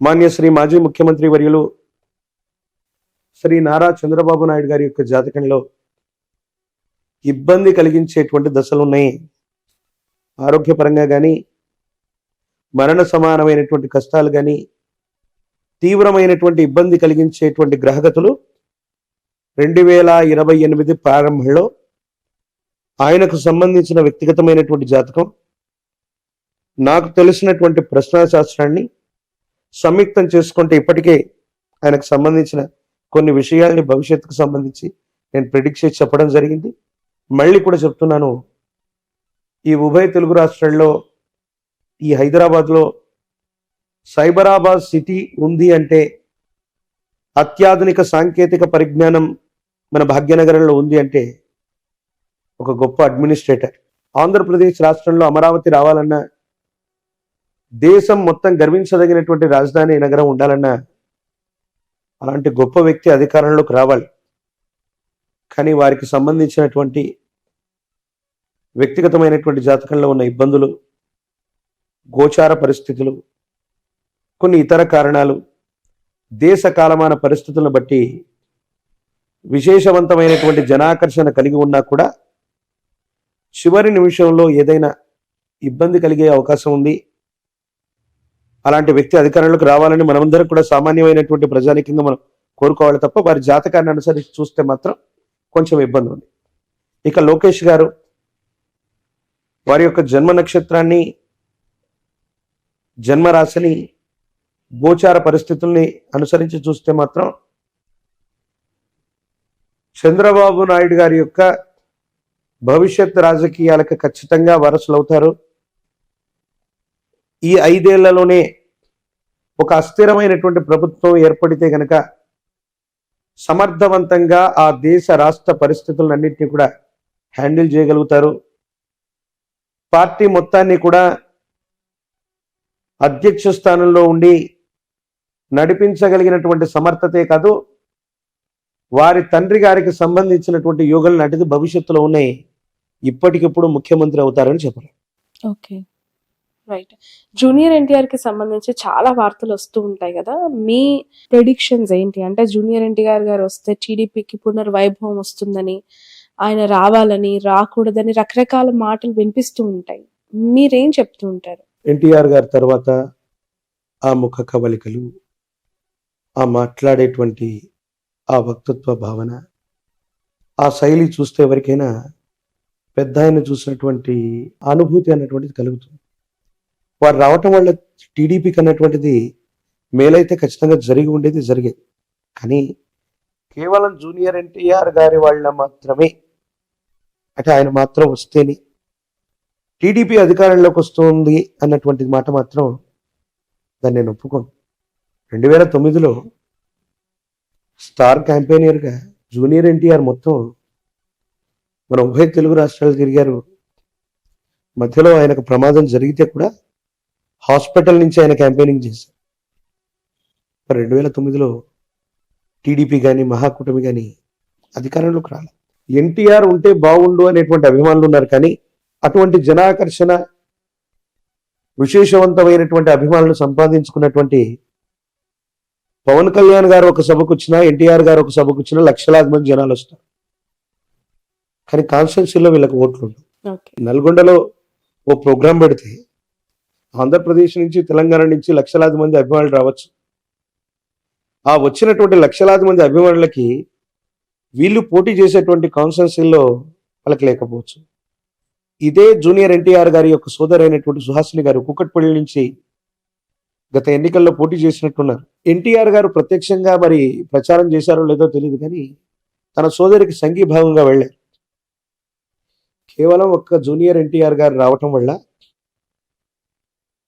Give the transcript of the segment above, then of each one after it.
మాన్య శ్రీ మాజీ ముఖ్యమంత్రి వర్యులు శ్రీ నారా చంద్రబాబు నాయుడు గారి యొక్క జాతకంలో ఇబ్బంది కలిగించేటువంటి దశలు ఉన్నాయి. ఆరోగ్యపరంగా కానీ, మరణ సమానమైనటువంటి కష్టాలు కానీ, తీవ్రమైనటువంటి ఇబ్బంది కలిగించేటువంటి గ్రహగతులు 2028 ప్రారంభంలో ఆయనకు సంబంధించిన వ్యక్తిగతమైనటువంటి జాతకం, నాకు తెలిసినటువంటి ప్రశ్నాశాస్త్రాన్ని సంయుక్తం చేసుకుంటే ఇప్పటికే ఆయనకు సంబంధించిన కొన్ని విషయాల్ని భవిష్యత్తుకు సంబంధించి నేను ప్రిడిక్ట్ చేసి చెప్పడం జరిగింది. మళ్ళీ కూడా చెప్తున్నాను, ఈ ఉభయ తెలుగు రాష్ట్రాల్లో ఈ హైదరాబాద్లో సైబరాబాద్ సిటీ ఉంది అంటే, అత్యాధునిక సాంకేతిక పరిజ్ఞానం మన భాగ్యనగరంలో ఉంది అంటే ఒక గొప్ప అడ్మినిస్ట్రేటర్. ఆంధ్రప్రదేశ్ రాష్ట్రంలో అమరావతి రావాలన్నా, దేశం మొత్తం గర్వించదగినటువంటి రాజధాని నగరం ఉండాలన్నా అలాంటి గొప్ప వ్యక్తి అధికారంలోకి రావాలి. కానీ వారికి సంబంధించినటువంటి వ్యక్తిగతమైనటువంటి జాతకంలో ఉన్న ఇబ్బందులు, గోచార పరిస్థితులు, కొన్ని ఇతర కారణాలు, దేశ కాలమాన పరిస్థితులను బట్టి విశేషవంతమైనటువంటి జనాకర్షణ కలిగి ఉన్నా కూడా చివరి నిమిషంలో ఏదైనా ఇబ్బంది కలిగే అవకాశం ఉంది. అలాంటి వ్యక్తి అధికారంలోకి రావాలని మనమందరం కూడా సామాన్యమైనటువంటి ప్రజానికంగా మనం కోరుకోవాలి తప్ప వారి జాతకాన్ని అనుసరించి చూస్తే మాత్రం కొంచెం ఇబ్బంది ఉంది. ఇక లోకేష్ గారు వారి యొక్క జన్మ నక్షత్రాన్ని, జన్మరాశిని, గోచార పరిస్థితుల్ని అనుసరించి చూస్తే మాత్రం చంద్రబాబు నాయుడు గారి యొక్క భవిష్యత్ రాజకీయాలకు ఖచ్చితంగా వారసులవుతారు. ఈ 5 ఏళ్లలోనే ఒక అస్థిరమైనటువంటి ప్రభుత్వం ఏర్పడితే గనక సమర్థవంతంగా ఆ దేశ రాష్ట్ర పరిస్థితులన్నింటినీ కూడా హ్యాండిల్ చేయగలుగుతారు. పార్టీ మొత్తాన్ని కూడా అధ్యక్ష స్థానంలో ఉండి నడిపించగలిగినటువంటి సమర్థతే కాదు, వారి తండ్రి గారికి సంబంధించినటువంటి యోగాలు నాటిది భవిష్యత్తులో ఉన్నాయి. ఇప్పటికిప్పుడు ముఖ్యమంత్రి అవుతారని చెప్పారు. Okay, right. జూనియర్ ఎన్టీఆర్ కి సంబంధించి చాలా వార్తలు వస్తూ ఉంటాయి కదా, మీ ప్రెడిక్షన్స్ ఏంటి? అంటే జూనియర్ ఎన్టీఆర్ గారు వస్తే టీడీపీకి పునర్వైభవం వస్తుందని, ఆయన రావాలని, రాకూడదని రకరకాల మాటలు వినిపిస్తూ ఉంటాయి. మీరేం చెప్తూ ఉంటారు? ఎన్టీఆర్ గారి తర్వాత ఆ ముఖ కవలికలు, ఆ మాట్లాడేటువంటి ఆ వక్తృత్వ భావన, ఆ శైలి చూస్తే ఎవరికైనా పెద్ద ఆయన చూసినటువంటి అనుభూతి అన్నటువంటిది కలుగుతుంది. వారు రావటం వల్ల టీడీపీకి అన్నటువంటిది మేలైతే ఖచ్చితంగా జరిగి ఉండేది, జరిగేది. కానీ కేవలం జూనియర్ ఎన్టీఆర్ గారి వాళ్ళ మాత్రమే, అంటే ఆయన మాత్రం వస్తేనే టీడీపీ అధికారంలోకి వస్తుంది అన్నటువంటి మాట మాత్రం దాన్ని నేను ఒప్పుకోను. 2009లో స్టార్ క్యాంపెయినర్గా జూనియర్ ఎన్టీఆర్ మొత్తం మన ఉభయ తెలుగు రాష్ట్రాలు తిరిగారు. మధ్యలో ఆయనకు ప్రమాదం జరిగితే కూడా హాస్పిటల్ నుంచి ఆయన క్యాంపెయినింగ్ చేశారు. మరి 2009లో టీడీపీ కానీ, మహాకూటమి కానీ అధికారంలోకి రాలేదు. ఎన్టీఆర్ ఉంటే బాగుండు అనేటువంటి అభిమానులు ఉన్నారు. కానీ అటువంటి జనాకర్షణ, విశేషవంతమైనటువంటి అభిమానులు సంపాదించుకున్నటువంటి పవన్ కళ్యాణ్ గారు ఒక సభకు వచ్చినా, ఎన్టీఆర్ గారు ఒక సభకు వచ్చినా లక్షలాది మంది జనాలు వస్తారు. కానీ కాన్స్టిట్యున్సీలో వీళ్ళకి ఓట్లు ఉండవు. నల్గొండలో ఓ ప్రోగ్రాం పెడితే ఆంధ్రప్రదేశ్ నుంచి, తెలంగాణ నుంచి లక్షలాది మంది అభిమానులు రావచ్చు. ఆ వచ్చినటువంటి లక్షలాది మంది అభిమానులకి వీళ్ళు పోటీ చేసేటువంటి కాన్స్టిట్యున్సీల్లో వాళ్ళకి లేకపోవచ్చు. ఇదే జూనియర్ ఎన్టీఆర్ గారి యొక్క సోదరైనటువంటి సుహాసిని గారు కూకట్పల్లి నుంచి గత ఎన్నికల్లో పోటీ చేసినట్టున్నారు. ఎన్టీఆర్ గారు ప్రత్యక్షంగా మరి ప్రచారం చేశారో లేదో తెలియదు, కానీ తన సోదరికి సంఘీభావంగా వెళ్ళారు. కేవలం ఒక్క జూనియర్ ఎన్టీఆర్ గారు రావటం వల్ల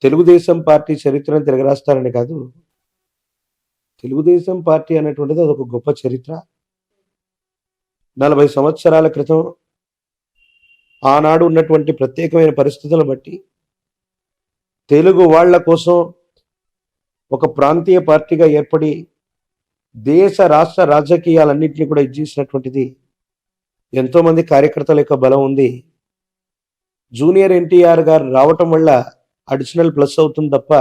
తెలుగుదేశం పార్టీ చరిత్రను తిరగరాస్తారని కాదు, తెలుగుదేశం పార్టీ అనేటువంటిది అదొక గొప్ప చరిత్ర. 40 సంవత్సరాల క్రితం ఆనాడు ఉన్నటువంటి ప్రత్యేకమైన పరిస్థితులను బట్టి తెలుగు వాళ్ళ కోసం ఒక ప్రాంతీయ పార్టీగా ఏర్పడి దేశ రాష్ట్ర రాజకీయాలన్నింటినీ కూడా ఇచ్చేసినటువంటిది ఎంతోమంది కార్యకర్తల యొక్క బలం ఉంది. జూనియర్ ఎన్టీఆర్ గారు రావటం వల్ల అడిషనల్ ప్లస్ అవుతుంది తప్ప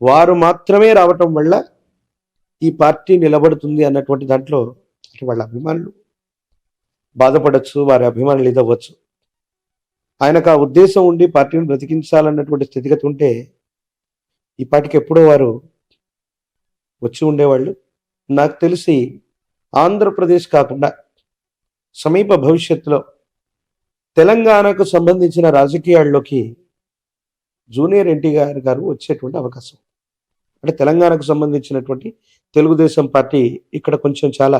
వారు మాత్రమే రావటం వల్ల ఈ పార్టీ నిలబడుతుంది అన్నటువంటి దాంట్లో అంటే వాళ్ళ అభిమానులు బాధపడచ్చు, వారి అభిమానులు ఇదవ్వచ్చు. ఆయనకు ఆ ఉద్దేశం ఉండి పార్టీని బ్రతికించాలన్నటువంటి స్థితిగతి ఉంటే ఈ పార్టీకి ఎప్పుడో వారు వచ్చి ఉండేవాళ్ళు. నాకు తెలిసి ఆంధ్రప్రదేశ్ కాకుండా సమీప భవిష్యత్తులో తెలంగాణకు సంబంధించిన రాజకీయాల్లోకి జూనియర్ ఎన్టీఆర్ గారు వచ్చేటువంటి అవకాశం. అంటే తెలంగాణకు సంబంధించినటువంటి తెలుగుదేశం పార్టీ ఇక్కడ కొంచెం చాలా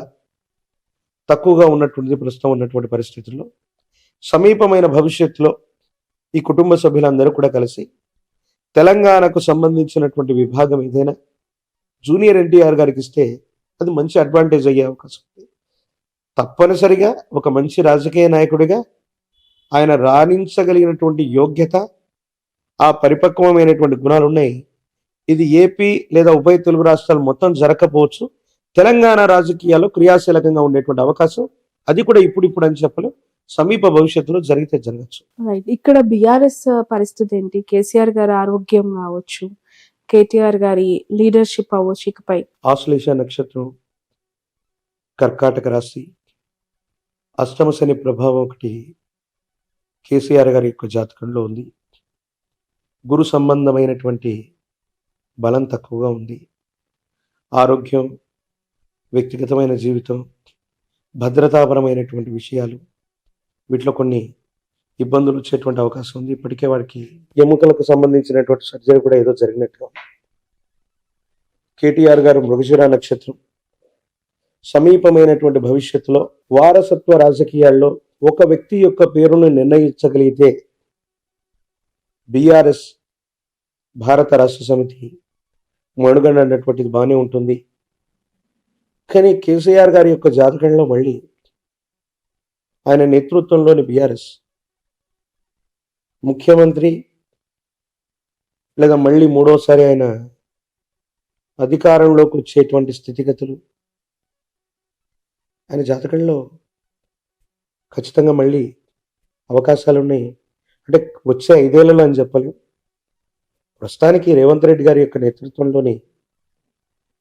తక్కువగా ఉన్నటువంటిది ప్రస్తుతం ఉన్నటువంటి పరిస్థితుల్లో. సమీపమైన భవిష్యత్తులో ఈ కుటుంబ సభ్యులందరూ కూడా కలిసి తెలంగాణకు సంబంధించినటువంటి విభాగం ఏదైనా జూనియర్ ఎన్టీఆర్ గారికి ఇస్తే అది మంచి అడ్వాంటేజ్ అయ్యే అవకాశం ఉంది. తప్పనిసరిగా ఒక మంచి రాజకీయ నాయకుడిగా ఆయన రాణించగలిగినటువంటి యోగ్యత, ఆ పరిపక్వమైనటువంటి గుణాలు ఉన్నాయి. ఇది ఏపీ లేదా ఉభయ తెలుగు రాష్ట్రాలు మొత్తం జరగకపోవచ్చు, తెలంగాణ రాజకీయాల్లో క్రియాశీలకంగా ఉండేటువంటి అవకాశం అది కూడా ఇప్పుడు అని చెప్పలేం, సమీప భవిష్యత్తులో జరిగితే జరగచ్చు. రైట్. ఇక్కడ బీఆర్ఎస్ పరిస్థితి ఏంటి? కేసీఆర్ గారి ఆరోగ్యం కావచ్చు, కేటీఆర్ గారి లీడర్షిప్ అవ్వచ్చు, ఇకపై ఆశ్లేష నక్షత్రం, కర్కాటక రాశి, అష్టమ శని ప్రభావం ఒకటి కేసీఆర్ గారి యొక్క జాతకంలో ఉంది. గురు సంబంధమైనటువంటి బలం తక్కువగా ఉంది. ఆరోగ్యం, వ్యక్తిగతమైన జీవితం, భద్రతాపరమైనటువంటి విషయాలు, వీటిలో కొన్ని ఇబ్బందులు వచ్చేటువంటి అవకాశం ఉంది. ఇప్పటికే వారికి ఎముకలకు సంబంధించినటువంటి సర్జరీ కూడా ఏదో జరిగినట్టుగా ఉంది. కేటీఆర్ గారు మృగశిర నక్షత్రం, సమీపమైనటువంటి భవిష్యత్తులో వారసత్వ రాజకీయాల్లో ఒక వ్యక్తి యొక్క పేరును నిర్ణయించగలిగితే బీఆర్ఎస్ భారత రాష్ట్ర సమితి మనుగడ అన్నటువంటిది బాగానే ఉంటుంది. కానీ కేసీఆర్ గారి యొక్క జాతకంలో మళ్ళీ ఆయన నేతృత్వంలోని బీఆర్ఎస్ ముఖ్యమంత్రి లేదా మళ్ళీ మూడోసారి ఆయన అధికారంలోకి వచ్చేటువంటి స్థితిగతులు ఆయన జాతకంలో ఖచ్చితంగా మళ్ళీ అవకాశాలు ఉన్నాయి. అంటే వచ్చే 5 ఏళ్లలో అని చెప్పలేం. ప్రస్తుతానికి రేవంత్ రెడ్డి గారి యొక్క నేతృత్వంలోని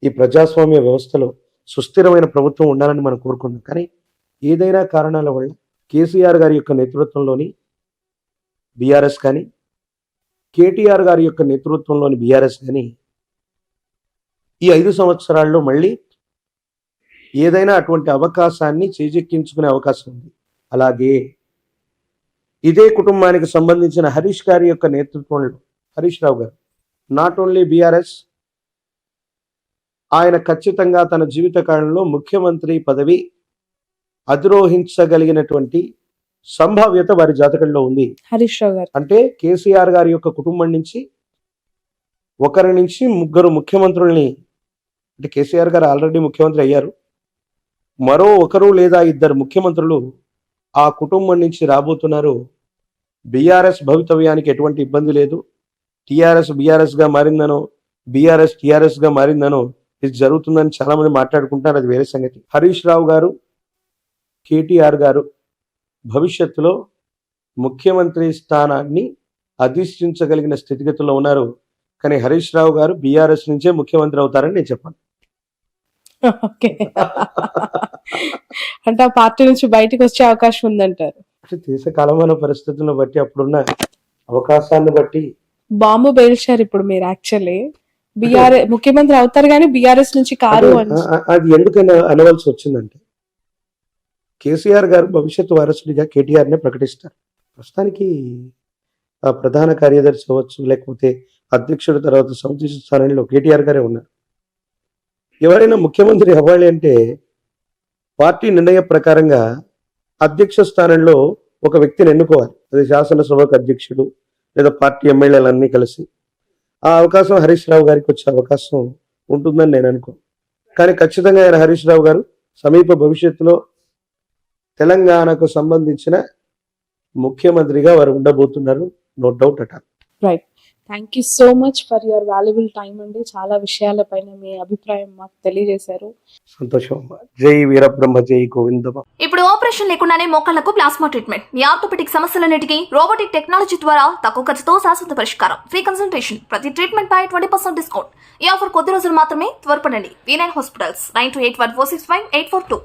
ఈ ప్రజాస్వామ్య వ్యవస్థలో సుస్థిరమైన ప్రభుత్వం ఉండాలని మనం కోరుకుందాం. కానీ ఏదైనా కారణాల వల్ల కేసీఆర్ గారి యొక్క నేతృత్వంలోని బీఆర్ఎస్ కానీ, కేటీఆర్ గారి యొక్క నేతృత్వంలోని బీఆర్ఎస్ కానీ ఈ 5 సంవత్సరాల్లో మళ్ళీ ఏదైనా అటువంటి అవకాశాన్ని చేజెక్కించుకునే అవకాశం ఉంది. అలాగే ఇదే కుటుంబానికి సంబంధించిన హరీష్ గారి యొక్క నేతృత్వంలో, హరీష్ రావు గారు, నాట్ ఓన్లీ బీఆర్ఎస్, ఆయన ఖచ్చితంగా తన జీవిత కాలంలో ముఖ్యమంత్రి పదవి అధిరోహించగలిగినటువంటి సంభావ్యత వారి జాతకంలో ఉంది. హరీష్ రావు గారు అంటే కేసీఆర్ గారి యొక్క కుటుంబం నుంచి 1 నుంచి 3 ముఖ్యమంత్రుల్ని, అంటే కేసీఆర్ గారు ఆల్రెడీ ముఖ్యమంత్రి అయ్యారు, మరో 1 లేదా 2 ముఖ్యమంత్రులు ఆ కుటుంబం నుంచి రాబోతున్నారు. బీఆర్ఎస్ భవితవ్యానికి ఎటువంటి ఇబ్బంది లేదు. టీఆర్ఎస్ బీఆర్ఎస్గా మారిందనో, బీఆర్ఎస్ టీఆర్ఎస్గా మారిందనో ఇది జరుగుతుందని చాలా మంది మాట్లాడుకుంటారు, అది వేరే సంగతి. హరీష్ రావు గారు, కేటీఆర్ గారు భవిష్యత్తులో ముఖ్యమంత్రి స్థానాన్ని అధిష్ఠించగలిగిన స్థితిగతుల్లో ఉన్నారు. కానీ హరీష్ రావు గారు బీఆర్ఎస్ నుంచే ముఖ్యమంత్రి అవుతారని నేను చెప్పాను. ఓకే. అంటే ఆ పార్టీ నుంచి బయటకు వచ్చే అవకాశం ఉందంటారు. అంటే దేశ కాలమాన పరిస్థితులను బట్టి, అప్పుడున్న అవకాశాన్ని బట్టి బాంబు పేల్చారు ఇప్పుడు మీరు. యాక్చువల్లీ బీఆర్ఎస్ ముఖ్యమంత్రి అవుతారు కానీ బీఆర్ఎస్ నుంచి కారు అని. అది ఎందుకని అనవలసి వచ్చిందంటే కేసీఆర్ గారు భవిష్యత్తు వారసుడిగా కేటీఆర్నే ప్రకటిస్తారు. ప్రస్తుతానికి ఆ ప్రధాన కార్యదర్శి అవ్వచ్చు, లేకపోతే అధ్యక్షుడి తర్వాత సమితి స్థానంలో కేటీఆర్ గారే ఉన్నారు. ఎవరైనా ముఖ్యమంత్రి అవ్వాలి అంటే పార్టీ నిర్ణయ ప్రకారంగా అధ్యక్ష స్థానంలో ఒక వ్యక్తిని ఎన్నుకోవాలి. అది శాసనసభకు అధ్యక్షుడు లేదా పార్టీ ఎమ్మెల్యేలన్నీ కలిసి. ఆ అవకాశం హరీష్ రావు గారికి వచ్చే అవకాశం ఉంటుందని నేను అనుకోను. కానీ ఖచ్చితంగా ఆయన హరీష్ రావు గారు సమీప భవిష్యత్తులో తెలంగాణకు సంబంధించిన ముఖ్యమంత్రిగా వారు ఉండబోతున్నారు, నో డౌట్ అట. Right. Thank you so much for your valuable time అండి. చాలా విషయాలపైన మీ అభిప్రాయం మాకు తెలియజేశారు. సంతోషం అమ్మా. జై వీరబ్రహ్మ, జై గోవిందమ్మ. ఇప్పుడు ఆపరేషన్ లేకుండానే మోకాళ్లకు ప్లాస్మా ట్రీట్మెంట్. మీ ఆర్థోపెటిక్ సమస్యలన్నిటికీ రోబోటిక్ టెక్నాలజీ ద్వారా తక్కువ ఖర్చుతో శాశ్వత పరిష్కారం. Free consultation. ప్రతి ట్రీట్మెంట్ పై 20% డిస్కౌంట్. ఈ ఆఫర్ కొద్ది రోజులు మాత్రమే. త్వరపడండి. V9 hospitals 9281465842.